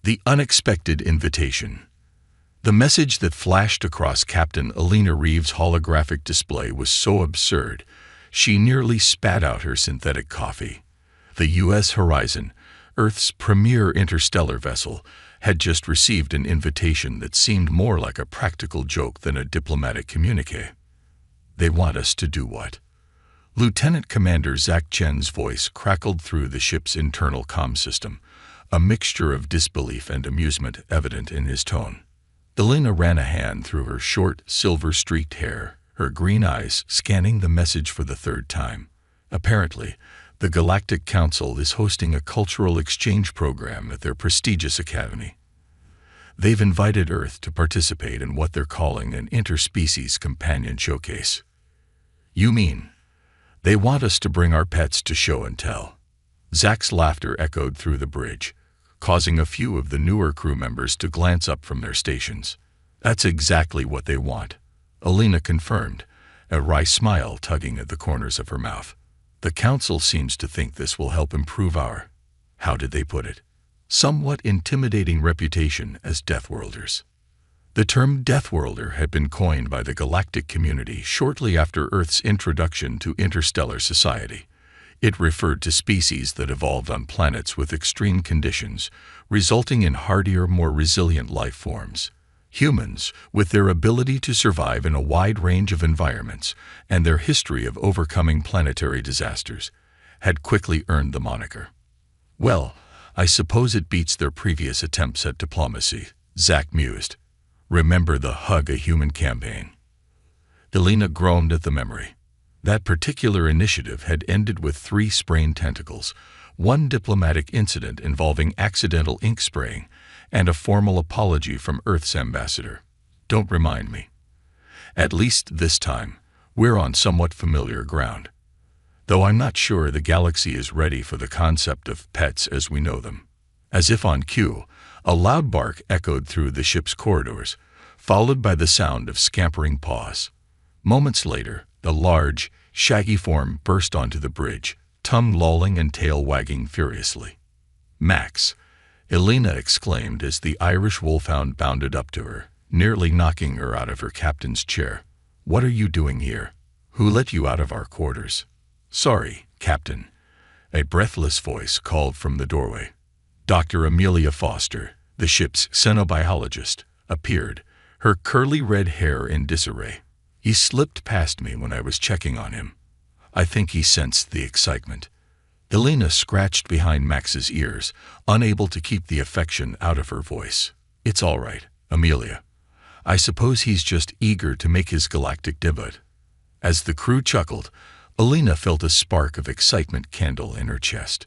The unexpected invitation. The message that flashed across Captain Alina Reeves' holographic display was so absurd, she nearly spat out her synthetic coffee. The U.S. Horizon, Earth's premier interstellar vessel, had just received an invitation that seemed more like a practical joke than a diplomatic communiqué. They want us to do what? Lieutenant Commander Zach Chen's voice crackled through the ship's internal comm system, a mixture of disbelief and amusement evident in his tone. Alina ran a hand through her short, silver-streaked hair, her green eyes scanning the message for the third time. Apparently, the Galactic Council is hosting a cultural exchange program at their prestigious academy. They've invited Earth to participate in what they're calling an interspecies companion showcase. You mean, they want us to bring our pets to show and tell? Zach's laughter echoed through the bridge, causing a few of the newer crew members to glance up from their stations. That's exactly what they want, Alina confirmed, a wry smile tugging at the corners of her mouth. The council seems to think this will help improve our, how did they put it, somewhat intimidating reputation as Deathworlders. The term Deathworlder had been coined by the galactic community shortly after Earth's introduction to interstellar society. It referred to species that evolved on planets with extreme conditions, resulting in hardier, more resilient life forms. Humans, with their ability to survive in a wide range of environments and their history of overcoming planetary disasters, had quickly earned the moniker. Well, I suppose it beats their previous attempts at diplomacy, Zach mused. Remember the Hug a Human campaign? Alina groaned at the memory. That particular initiative had ended with 3 sprained tentacles, 1 diplomatic incident involving accidental ink spraying, and a formal apology from Earth's ambassador. Don't remind me. At least this time, we're on somewhat familiar ground. Though I'm not sure the galaxy is ready for the concept of pets as we know them. As if on cue, a loud bark echoed through the ship's corridors, followed by the sound of scampering paws. Moments later, the large, shaggy form burst onto the bridge, tongue lolling and tail wagging furiously. Max, Alina exclaimed as the Irish wolfhound bounded up to her, nearly knocking her out of her captain's chair. What are you doing here? Who let you out of our quarters? Sorry, Captain, a breathless voice called from the doorway. Dr. Amelia Foster, the ship's xenobiologist, appeared, her curly red hair in disarray. He slipped past me when I was checking on him. I think he sensed the excitement. Alina scratched behind Max's ears, unable to keep the affection out of her voice. It's all right, Amelia. I suppose he's just eager to make his galactic debut. As the crew chuckled, Alina felt a spark of excitement kindle in her chest.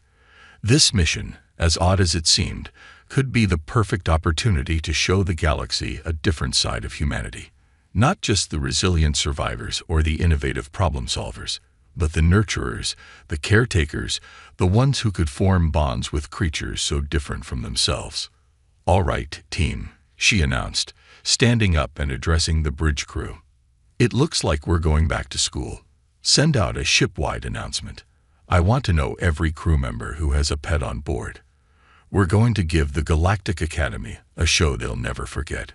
This mission, as odd as it seemed, could be the perfect opportunity to show the galaxy a different side of humanity. Not just the resilient survivors or the innovative problem solvers, but the nurturers, the caretakers, the ones who could form bonds with creatures so different from themselves. All right, team, she announced, standing up and addressing the bridge crew. It looks like we're going back to school. Send out a ship-wide announcement. I want to know every crew member who has a pet on board. We're going to give the Galactic Academy a show they'll never forget.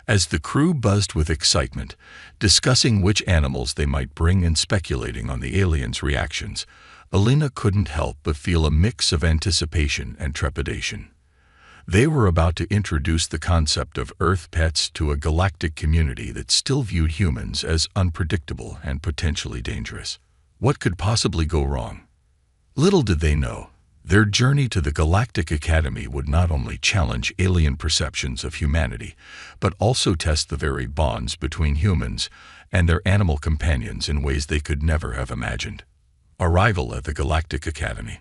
As the crew buzzed with excitement, discussing which animals they might bring and speculating on the aliens' reactions, Alina couldn't help but feel a mix of anticipation and trepidation. They were about to introduce the concept of Earth pets to a galactic community that still viewed humans as unpredictable and potentially dangerous. What could possibly go wrong? Little did they know, their journey to the Galactic Academy would not only challenge alien perceptions of humanity, but also test the very bonds between humans and their animal companions in ways they could never have imagined. Arrival at the Galactic Academy.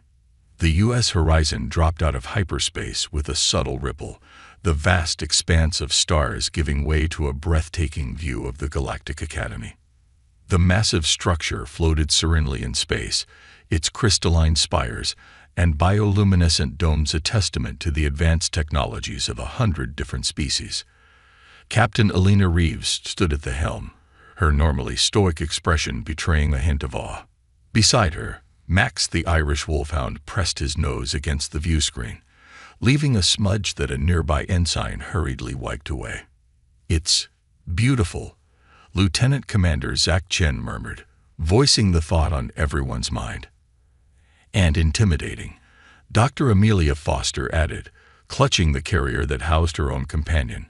The U.S. Horizon dropped out of hyperspace with a subtle ripple, the vast expanse of stars giving way to a breathtaking view of the Galactic Academy. The massive structure floated serenely in space, its crystalline spires and bioluminescent domes a testament to the advanced technologies of 100 different species. Captain Alina Reeves stood at the helm, her normally stoic expression betraying a hint of awe. Beside her, Max the Irish wolfhound pressed his nose against the viewscreen, leaving a smudge that a nearby ensign hurriedly wiped away. "It's beautiful," Lieutenant Commander Zach Chen murmured, voicing the thought on everyone's mind. "And intimidating," Dr. Amelia Foster added, clutching the carrier that housed her own companion,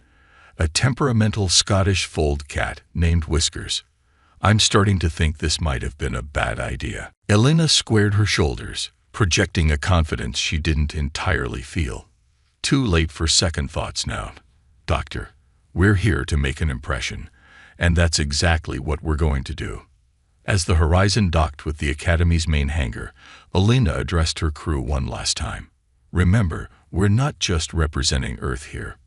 a temperamental Scottish fold cat named Whiskers. "I'm starting to think this might have been a bad idea." Elena squared her shoulders, projecting a confidence she didn't entirely feel. "Too late for second thoughts now, Doctor. We're here to make an impression, and that's exactly what we're going to do." As the Horizon docked with the Academy's main hangar, Elena addressed her crew one last time. "Remember, we're not just representing Earth here.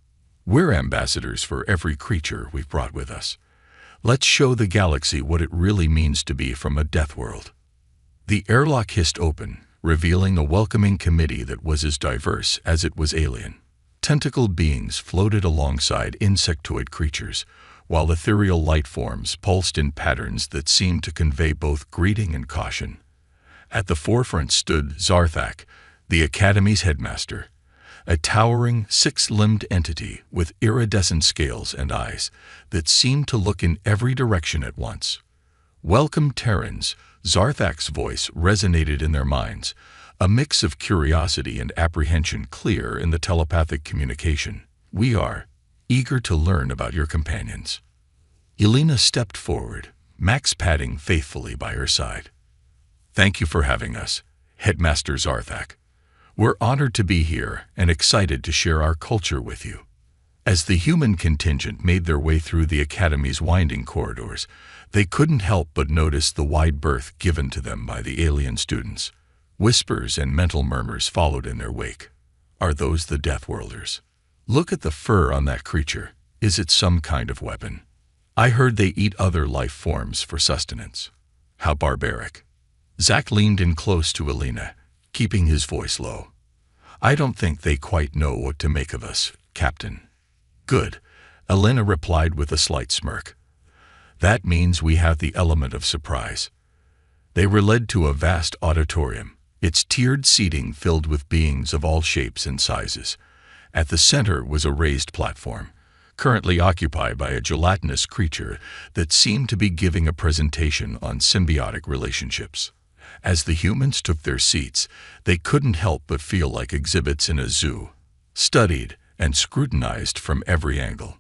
We're ambassadors for every creature we've brought with us. Let's show the galaxy what it really means to be from a death world." The airlock hissed open, revealing a welcoming committee that was as diverse as it was alien. Tentacled beings floated alongside insectoid creatures, while ethereal light forms pulsed in patterns that seemed to convey both greeting and caution. At the forefront stood Zarthak, the Academy's headmaster, a towering, six-limbed entity with iridescent scales and eyes that seemed to look in every direction at once. "Welcome, Terrans," Zarthak's voice resonated in their minds, a mix of curiosity and apprehension clear in the telepathic communication. "We are eager to learn about your companions." Elena stepped forward, Max padding faithfully by her side. "Thank you for having us, Headmaster Zarthak. We're honored to be here and excited to share our culture with you." As the human contingent made their way through the Academy's winding corridors, they couldn't help but notice the wide berth given to them by the alien students. Whispers and mental murmurs followed in their wake. "Are those the Deathworlders? Look at the fur on that creature. Is it some kind of weapon? I heard they eat other life forms for sustenance. How barbaric." Zach leaned in close to Elena, keeping his voice low. "I don't think they quite know what to make of us, Captain." "Good," Elena replied with a slight smirk. "That means we have the element of surprise." They were led to a vast auditorium, its tiered seating filled with beings of all shapes and sizes. At the center was a raised platform, currently occupied by a gelatinous creature that seemed to be giving a presentation on symbiotic relationships. As the humans took their seats, they couldn't help but feel like exhibits in a zoo, studied and scrutinized from every angle.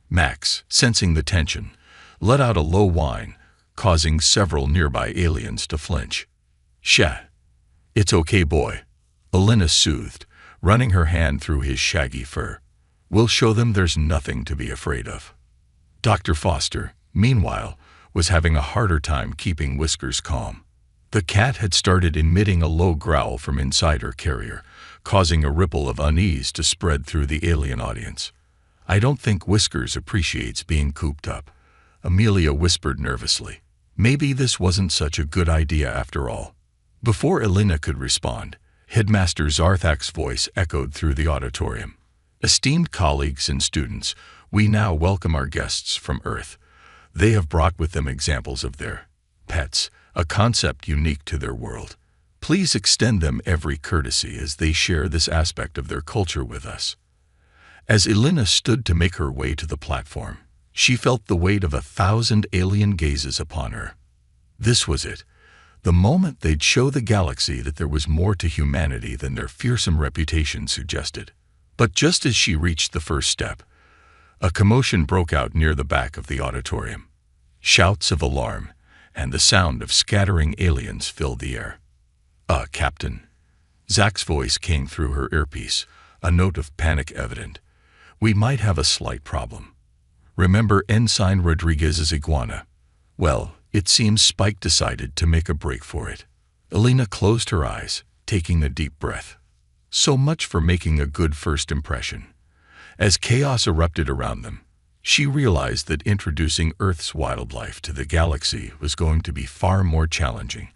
Max, sensing the tension, let out a low whine, causing several nearby aliens to flinch. "Sha. It's okay, boy," Elena soothed, running her hand through his shaggy fur. "We'll show them there's nothing to be afraid of." Dr. Foster, meanwhile, was having a harder time keeping Whiskers calm. The cat had started emitting a low growl from inside her carrier, causing a ripple of unease to spread through the alien audience. "I don't think Whiskers appreciates being cooped up," Amelia whispered nervously. Maybe this wasn't such a good idea after all. Before Elena could respond, Headmaster Zarthak's voice echoed through the auditorium. "Esteemed colleagues and students, we now welcome our guests from Earth. They have brought with them examples of their pets, a concept unique to their world. Please extend them every courtesy as they share this aspect of their culture with us." As Elena stood to make her way to the platform, she felt the weight of 1,000 alien gazes upon her. This was it, the moment they'd show the galaxy that there was more to humanity than their fearsome reputation suggested. But just as she reached the first step, a commotion broke out near the back of the auditorium. Shouts of alarm and the sound of scattering aliens filled the air. Captain." Zach's voice came through her earpiece, a note of panic evident. "We might have a slight problem. Remember Ensign Rodriguez's iguana? Well, it seems Spike decided to make a break for it." Elena closed her eyes, taking a deep breath. So much for making a good first impression. As chaos erupted around them, she realized that introducing Earth's wildlife to the galaxy was going to be far more challenging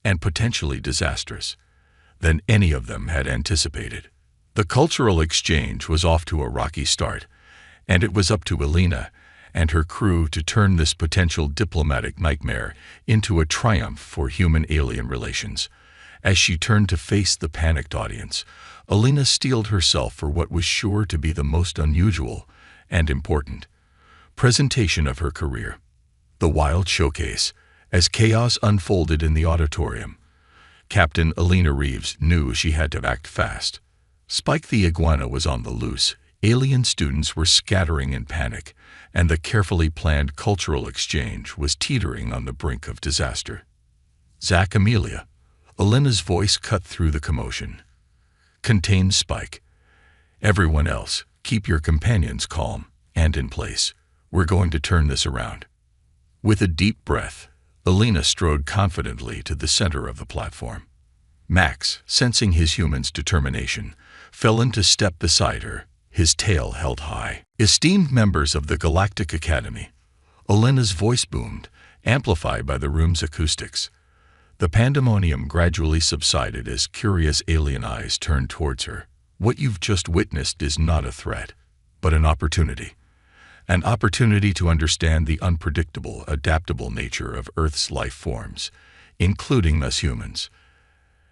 and potentially disastrous than any of them had anticipated. The cultural exchange was off to a rocky start, and it was up to Elena and her crew to turn this potential diplomatic nightmare into a triumph for human-alien relations. As she turned to face the panicked audience, Alina steeled herself for what was sure to be the most unusual and important presentation of her career. The wild showcase. As chaos unfolded in the auditorium, Captain Alina Reeves knew she had to act fast. Spike the iguana was on the loose, alien students were scattering in panic, and the carefully planned cultural exchange was teetering on the brink of disaster. Zach, Amelia. Alina's voice cut through the commotion. Contain Spike. Everyone else, keep your companions calm and in place. We're going to turn this around. With a deep breath, Alina strode confidently to the center of the platform. Max, sensing his human's determination, fell into step beside her, his tail held high. Esteemed members of the Galactic Academy. Alina's voice boomed, amplified by the room's acoustics. The pandemonium gradually subsided as curious alien eyes turned towards her. What you've just witnessed is not a threat, but an opportunity. An opportunity to understand the unpredictable, adaptable nature of Earth's life forms, including us humans.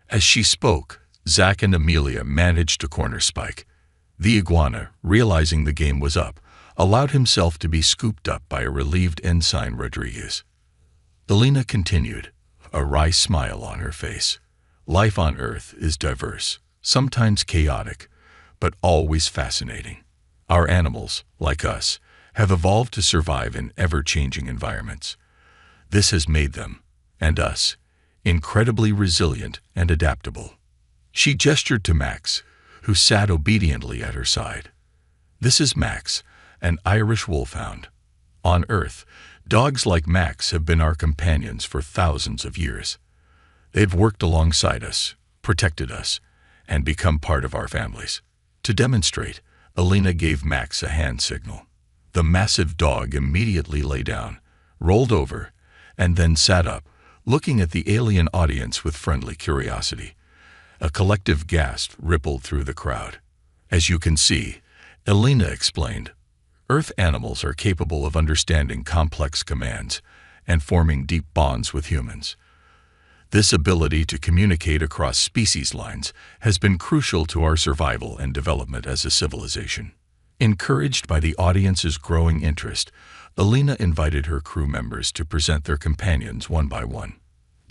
As she spoke, Zach and Amelia managed to corner Spike. The iguana, realizing the game was up, allowed himself to be scooped up by a relieved Ensign Rodriguez. Alina continued, a wry smile on her face. Life on Earth is diverse, sometimes chaotic, but always fascinating. Our animals, like us, have evolved to survive in ever-changing environments. This has made them, and us, incredibly resilient and adaptable. She gestured to Max, who sat obediently at her side. This is Max, an Irish wolfhound. On Earth, dogs like Max have been our companions for thousands of years. They've worked alongside us, protected us, and become part of our families. To demonstrate, Alina gave Max a hand signal. The massive dog immediately lay down, rolled over, and then sat up, looking at the alien audience with friendly curiosity. A collective gasp rippled through the crowd. As you can see, Alina explained, Earth animals are capable of understanding complex commands and forming deep bonds with humans. This ability to communicate across species lines has been crucial to our survival and development as a civilization. Encouraged by the audience's growing interest, Alina invited her crew members to present their companions one by one.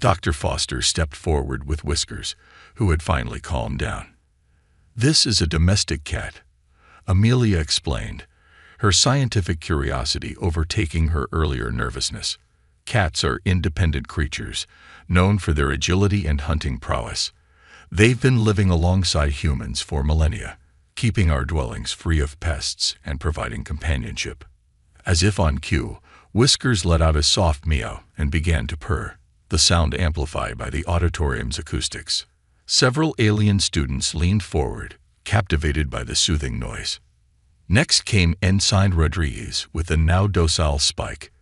Dr. Foster stepped forward with Whiskers, who had finally calmed down. This is a domestic cat, Amelia explained, her scientific curiosity overtaking her earlier nervousness. Cats are independent creatures, known for their agility and hunting prowess. They've been living alongside humans for millennia, keeping our dwellings free of pests and providing companionship. As if on cue, Whiskers let out a soft meow and began to purr, the sound amplified by the auditorium's acoustics. Several alien students leaned forward, captivated by the soothing noise. Next came Ensign Rodriguez with the now docile Spike.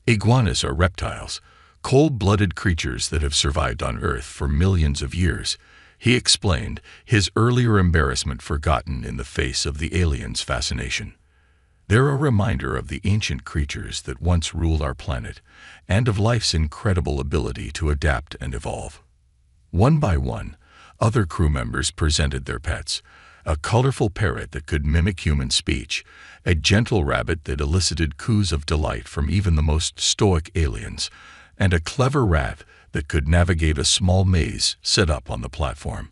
Iguanas are reptiles, cold-blooded creatures that have survived on Earth for millions of years, he explained, his earlier embarrassment forgotten in the face of the aliens' fascination. They're a reminder of the ancient creatures that once ruled our planet, and of life's incredible ability to adapt and evolve. One by one, other crew members presented their pets, a colorful parrot that could mimic human speech, a gentle rabbit that elicited coos of delight from even the most stoic aliens, and a clever rat that could navigate a small maze set up on the platform.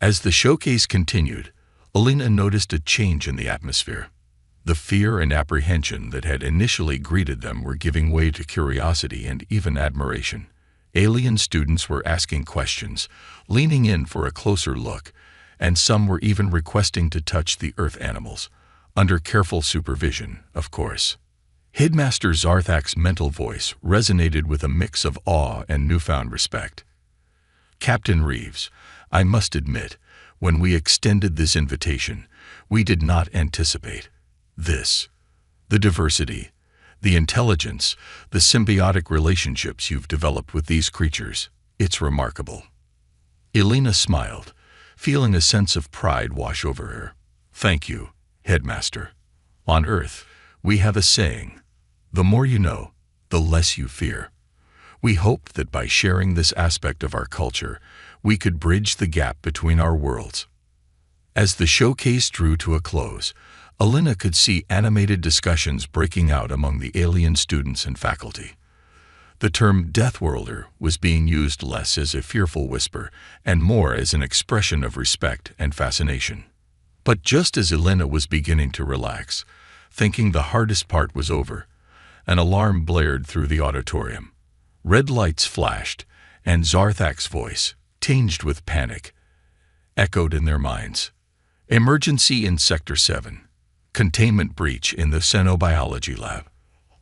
As the showcase continued, Alina noticed a change in the atmosphere. The fear and apprehension that had initially greeted them were giving way to curiosity and even admiration. Alien students were asking questions, leaning in for a closer look, and some were even requesting to touch the Earth animals, under careful supervision, of course. Headmaster Zarthak's mental voice resonated with a mix of awe and newfound respect. Captain Reeves, I must admit, when we extended this invitation, we did not anticipate this. The diversity, the intelligence, the symbiotic relationships you've developed with these creatures, it's remarkable. Alina smiled, feeling a sense of pride wash over her. Thank you, Headmaster. On Earth, we have a saying, the more you know, the less you fear. We hoped that by sharing this aspect of our culture, we could bridge the gap between our worlds. As the showcase drew to a close, Alina could see animated discussions breaking out among the alien students and faculty. The term Deathworlder was being used less as a fearful whisper and more as an expression of respect and fascination. But just as Alina was beginning to relax, thinking the hardest part was over, an alarm blared through the auditorium. Red lights flashed, and Zarthak's voice, tinged with panic, echoed in their minds. Emergency in Sector 7. Containment breach in the xenobiology lab.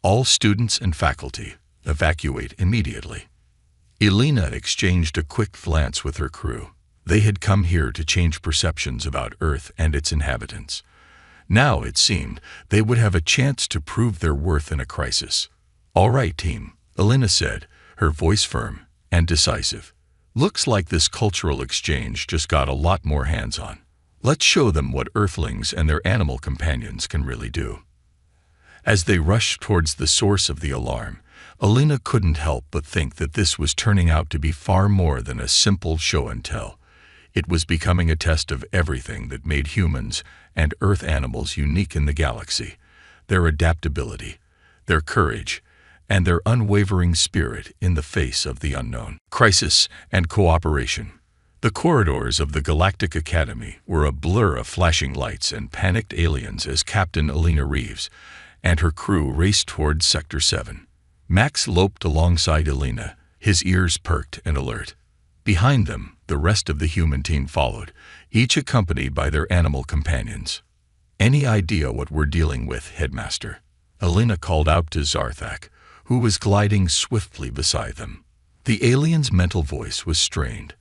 All students and faculty evacuate immediately. Alina exchanged a quick glance with her crew. They had come here to change perceptions about Earth and its inhabitants. Now, it seemed, they would have a chance to prove their worth in a crisis. "All right, team," Alina said, her voice firm and decisive. "Looks like this cultural exchange just got a lot more hands-on. Let's show them what Earthlings and their animal companions can really do." As they rushed towards the source of the alarm, Alina couldn't help but think that this was turning out to be far more than a simple show and tell. It was becoming a test of everything that made humans and Earth animals unique in the galaxy: their adaptability, their courage, and their unwavering spirit in the face of the unknown. Crisis and cooperation. The corridors of the Galactic Academy were a blur of flashing lights and panicked aliens as Captain Alina Reeves and her crew raced towards Sector 7. Max loped alongside Alina, his ears perked and alert. Behind them, the rest of the human team followed, each accompanied by their animal companions. "Any idea what we're dealing with, Headmaster?" Alina called out to Zarthak, who was gliding swiftly beside them. The alien's mental voice was strained.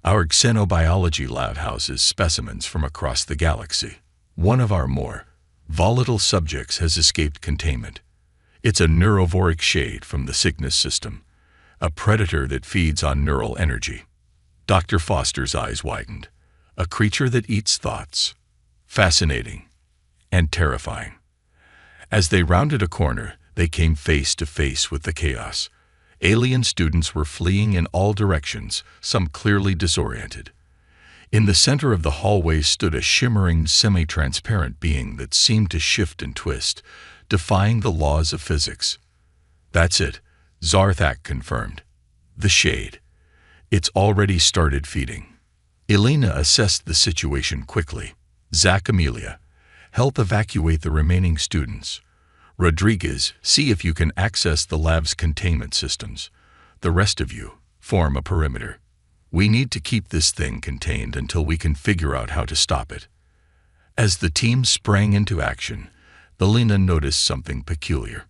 "Our xenobiology lab houses specimens from across the galaxy. One of our more volatile subjects has escaped containment. It's a neurovoric shade from the Cygnus system, a predator that feeds on neural energy." Dr. Foster's eyes widened. "A creature that eats thoughts. Fascinating and terrifying." As they rounded a corner, they came face to face with the chaos. Alien students were fleeing in all directions, some clearly disoriented. In the center of the hallway stood a shimmering, semi-transparent being that seemed to shift and twist, defying the laws of physics. "That's it," Zarthak confirmed. "The shade. It's already started feeding." Alina assessed the situation quickly. "Zach, Amelia, help evacuate the remaining students. Rodriguez, see if you can access the lab's containment systems. The rest of you, form a perimeter. We need to keep this thing contained until we can figure out how to stop it." As the team sprang into action, Alina noticed something peculiar.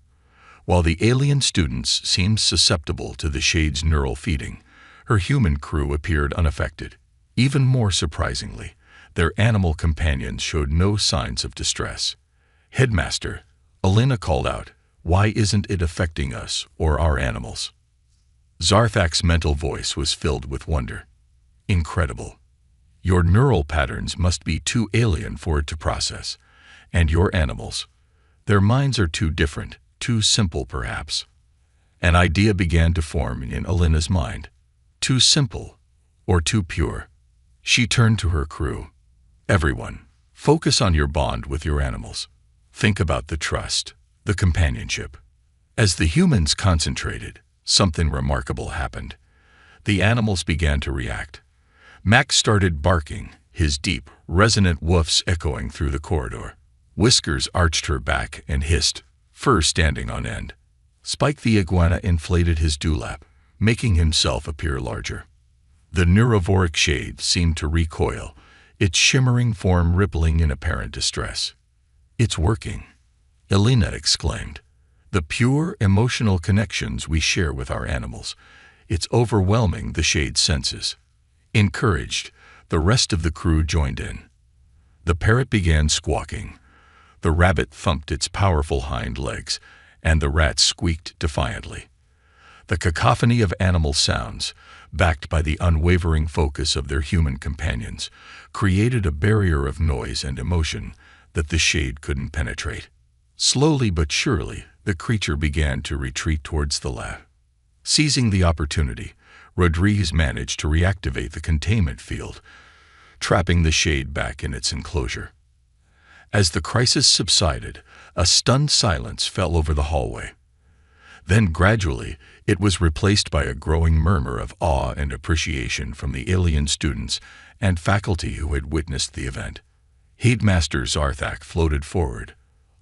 While the alien students seemed susceptible to the shade's neural feeding, her human crew appeared unaffected. Even more surprisingly, their animal companions showed no signs of distress. "Headmaster," Alina called out, "why isn't it affecting us or our animals?" Zarthak's mental voice was filled with wonder. "Incredible. Your neural patterns must be too alien for it to process. And your animals, their minds are too different, too simple perhaps." An idea began to form in Alina's mind. Too simple or too pure? She turned to her crew. "Everyone, focus on your bond with your animals. Think about the trust, the companionship." As the humans concentrated, something remarkable happened. The animals began to react. Max started barking, his deep, resonant woofs echoing through the corridor. Whiskers arched her back and hissed, fur standing on end. Spike the iguana inflated his dewlap, making himself appear larger. The neurovoric shade seemed to recoil, its shimmering form rippling in apparent distress. "It's working," Alina exclaimed. "The pure emotional connections we share with our animals. It's overwhelming the shade's senses." Encouraged, the rest of the crew joined in. The parrot began squawking. The rabbit thumped its powerful hind legs, and the rat squeaked defiantly. The cacophony of animal sounds, backed by the unwavering focus of their human companions, created a barrier of noise and emotion that the shade couldn't penetrate. Slowly but surely, the creature began to retreat towards the lab. Seizing the opportunity, Rodriguez managed to reactivate the containment field, trapping the shade back in its enclosure. As the crisis subsided, a stunned silence fell over the hallway. Then gradually, it was replaced by a growing murmur of awe and appreciation from the alien students and faculty who had witnessed the event. Headmaster Zarthak floated forward,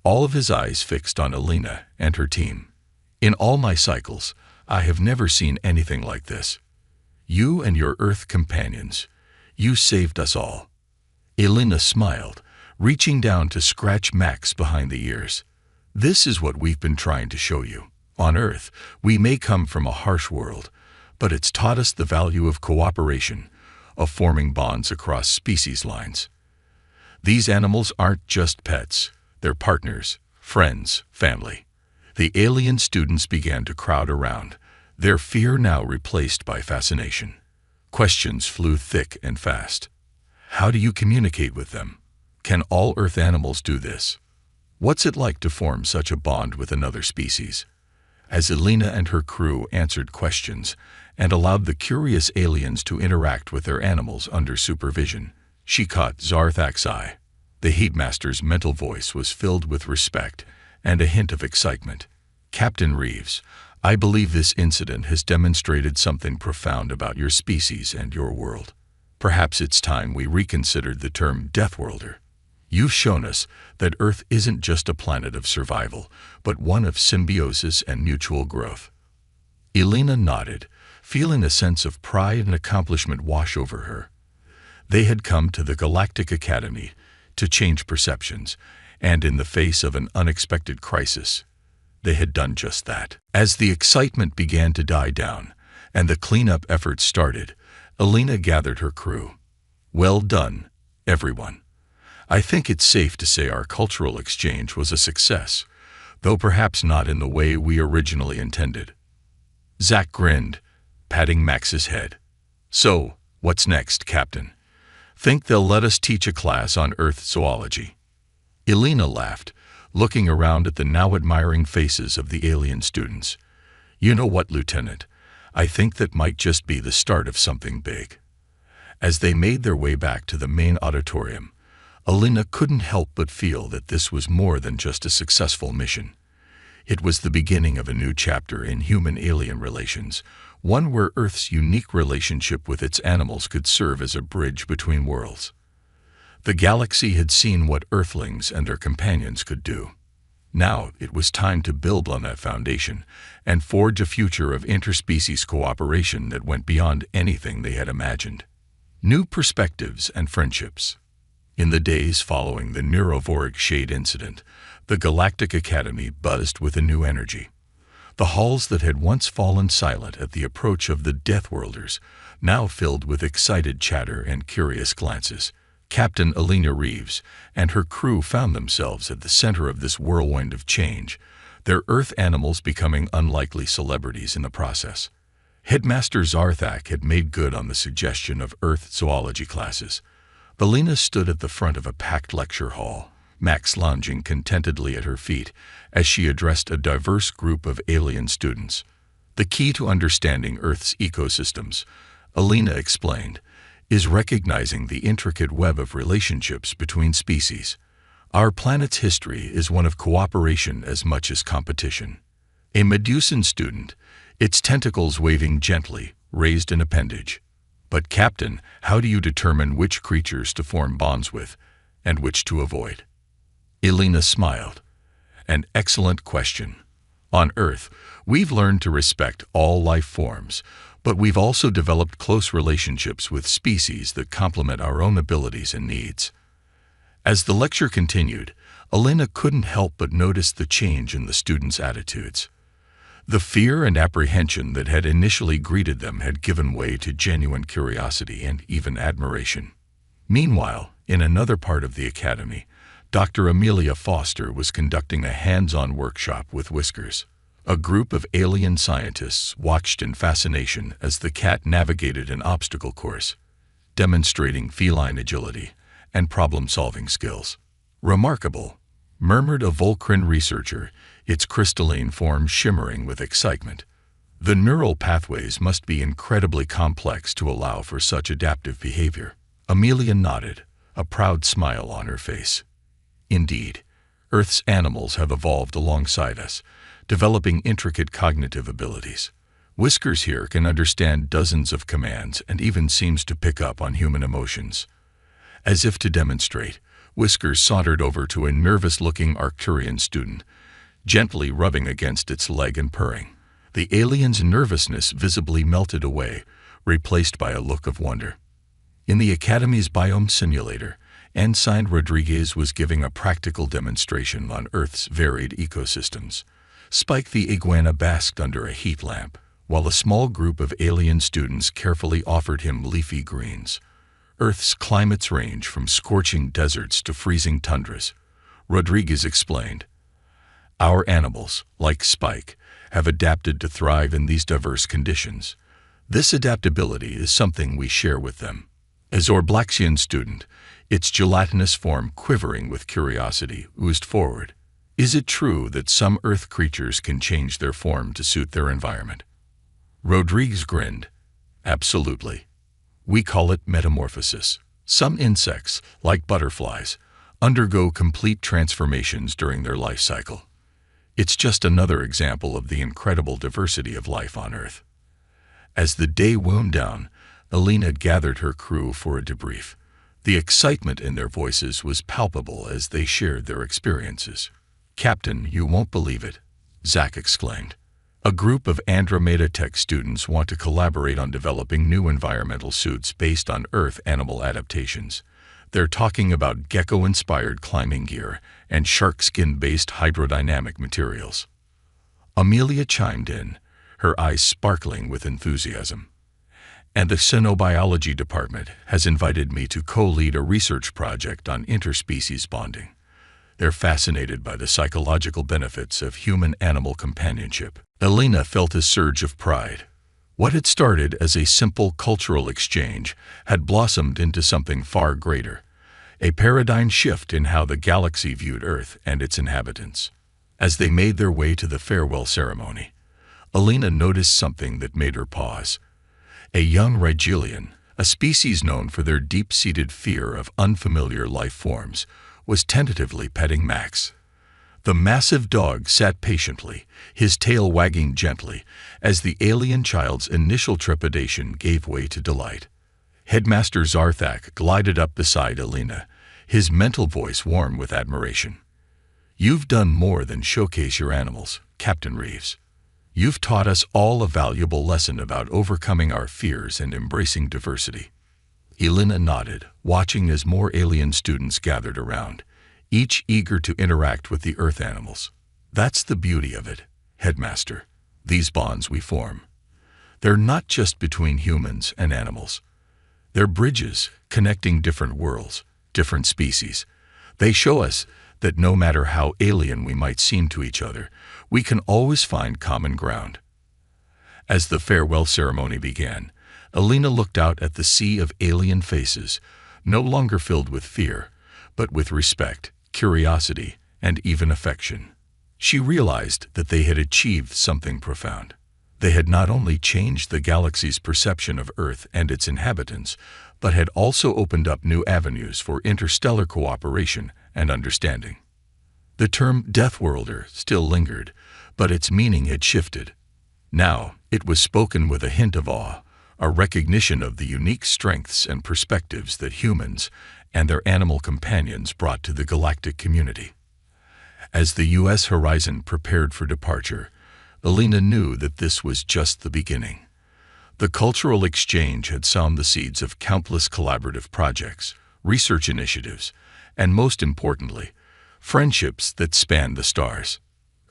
all of his eyes fixed on Alina and her team. "In all my cycles, I have never seen anything like this. You and your Earth companions, you saved us all." Alina smiled, reaching down to scratch Max behind the ears. "This is what we've been trying to show you. On Earth, we may come from a harsh world, but it's taught us the value of cooperation, of forming bonds across species lines. These animals aren't just pets, they're partners, friends, family." The alien students began to crowd around, their fear now replaced by fascination. Questions flew thick and fast. How do you communicate with them? Can all Earth animals do this? What's it like to form such a bond with another species? As Alina and her crew answered questions and allowed the curious aliens to interact with their animals under supervision, she caught Zarthak's eye. The headmaster's mental voice was filled with respect and a hint of excitement. "Captain Reeves, I believe this incident has demonstrated something profound about your species and your world. Perhaps it's time we reconsidered the term Deathworlder. You've shown us that Earth isn't just a planet of survival, but one of symbiosis and mutual growth." Alina nodded, feeling a sense of pride and accomplishment wash over her. They had come to the Galactic Academy to change perceptions, and in the face of an unexpected crisis, they had done just that. As the excitement began to die down and the cleanup efforts started, Alina gathered her crew. "Well done, everyone. I think it's safe to say our cultural exchange was a success, though perhaps not in the way we originally intended." Zack grinned, patting Max's head. "So, what's next, Captain? Think they'll let us teach a class on Earth zoology?" Alina laughed, looking around at the now admiring faces of the alien students. "You know what, Lieutenant? I think that might just be the start of something big." As they made their way back to the main auditorium, Alina couldn't help but feel that this was more than just a successful mission. It was the beginning of a new chapter in human-alien relations, one where Earth's unique relationship with its animals could serve as a bridge between worlds. The galaxy had seen what Earthlings and their companions could do. Now it was time to build on that foundation and forge a future of interspecies cooperation that went beyond anything they had imagined. New perspectives and friendships. In the days following the Neurovoric Shade incident, the Galactic Academy buzzed with a new energy. The halls that had once fallen silent at the approach of the Deathworlders now filled with excited chatter and curious glances. Captain Alina Reeves and her crew found themselves at the center of this whirlwind of change, their Earth animals becoming unlikely celebrities in the process. Headmaster Zarthak had made good on the suggestion of Earth zoology classes. Alina stood at the front of a packed lecture hall, Max lounging contentedly at her feet as she addressed a diverse group of alien students. "The key to understanding Earth's ecosystems," Alina explained, "is recognizing the intricate web of relationships between species. Our planet's history is one of cooperation as much as competition." A Medusan student, its tentacles waving gently, raised an appendage. "But Captain, how do you determine which creatures to form bonds with and which to avoid?" Alina smiled. "An excellent question. On Earth, we've learned to respect all life forms, but we've also developed close relationships with species that complement our own abilities and needs." As the lecture continued, Alina couldn't help but notice the change in the students' attitudes. The fear and apprehension that had initially greeted them had given way to genuine curiosity and even admiration. Meanwhile, in another part of the academy, Dr. Amelia Foster was conducting a hands-on workshop with Whiskers. A group of alien scientists watched in fascination as the cat navigated an obstacle course, demonstrating feline agility and problem-solving skills. "Remarkable," murmured a Volcran researcher, its crystalline form shimmering with excitement. "The neural pathways must be incredibly complex to allow for such adaptive behavior." Amelia nodded, a proud smile on her face. Indeed, Earth's animals have evolved alongside us, developing intricate cognitive abilities. Whiskers here can understand dozens of commands and even seems to pick up on human emotions. As if to demonstrate, Whiskers sauntered over to a nervous-looking Arcturian student, gently rubbing against its leg and purring. The alien's nervousness visibly melted away, replaced by a look of wonder. In the Academy's biome simulator, Ensign Rodriguez was giving a practical demonstration on Earth's varied ecosystems. Spike the iguana basked under a heat lamp, while a small group of alien students carefully offered him leafy greens. Earth's climates range from scorching deserts to freezing tundras, Rodriguez explained. Our animals, like Spike, have adapted to thrive in these diverse conditions. This adaptability is something we share with them. As Orblaxian student, its gelatinous form quivering with curiosity oozed forward. Is it true that some Earth creatures can change their form to suit their environment? Rodriguez grinned. Absolutely. We call it metamorphosis. Some insects, like butterflies, undergo complete transformations during their life cycle. It's just another example of the incredible diversity of life on Earth. As the day wound down, Alina gathered her crew for a debrief. The excitement in their voices was palpable as they shared their experiences. Captain, you won't believe it, Zach exclaimed. A group of Andromeda Tech students want to collaborate on developing new environmental suits based on Earth animal adaptations. They're talking about gecko-inspired climbing gear and shark skin-based hydrodynamic materials. Amelia chimed in, her eyes sparkling with enthusiasm. And the Xenobiology department has invited me to co-lead a research project on interspecies bonding. They're fascinated by the psychological benefits of human-animal companionship. Alina felt a surge of pride. What had started as a simple cultural exchange had blossomed into something far greater, a paradigm shift in how the galaxy viewed Earth and its inhabitants. As they made their way to the farewell ceremony, Alina noticed something that made her pause. A young Rigelian, a species known for their deep-seated fear of unfamiliar life forms, was tentatively petting Max. The massive dog sat patiently, his tail wagging gently, as the alien child's initial trepidation gave way to delight. Headmaster Zarthak glided up beside Alina, his mental voice warm with admiration. You've done more than showcase your animals, Captain Reeves. You've taught us all a valuable lesson about overcoming our fears and embracing diversity. Alina nodded, watching as more alien students gathered around, each eager to interact with the Earth animals. That's the beauty of it, Headmaster. These bonds we form. They're not just between humans and animals. They're bridges connecting different worlds, different species. They show us that no matter how alien we might seem to each other, we can always find common ground. As the farewell ceremony began, Alina looked out at the sea of alien faces, no longer filled with fear, but with respect, curiosity, and even affection. She realized that they had achieved something profound. They had not only changed the galaxy's perception of Earth and its inhabitants, but had also opened up new avenues for interstellar cooperation and understanding. The term Deathworlder still lingered, but its meaning had shifted. Now, it was spoken with a hint of awe, a recognition of the unique strengths and perspectives that humans and their animal companions brought to the galactic community. As the U.S. Horizon prepared for departure, Alina knew that this was just the beginning. The cultural exchange had sown the seeds of countless collaborative projects, research initiatives, and most importantly, friendships that spanned the stars.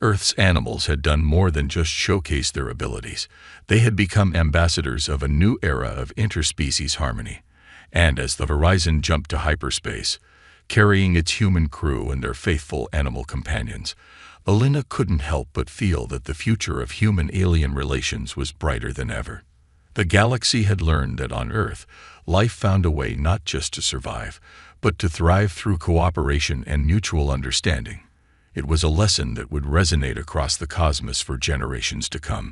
Earth's animals had done more than just showcase their abilities. They had become ambassadors of a new era of interspecies harmony. And as the Horizon jumped to hyperspace, carrying its human crew and their faithful animal companions, Alina couldn't help but feel that the future of human-alien relations was brighter than ever. The galaxy had learned that on Earth, life found a way not just to survive, but to thrive through cooperation and mutual understanding. It was a lesson that would resonate across the cosmos for generations to come.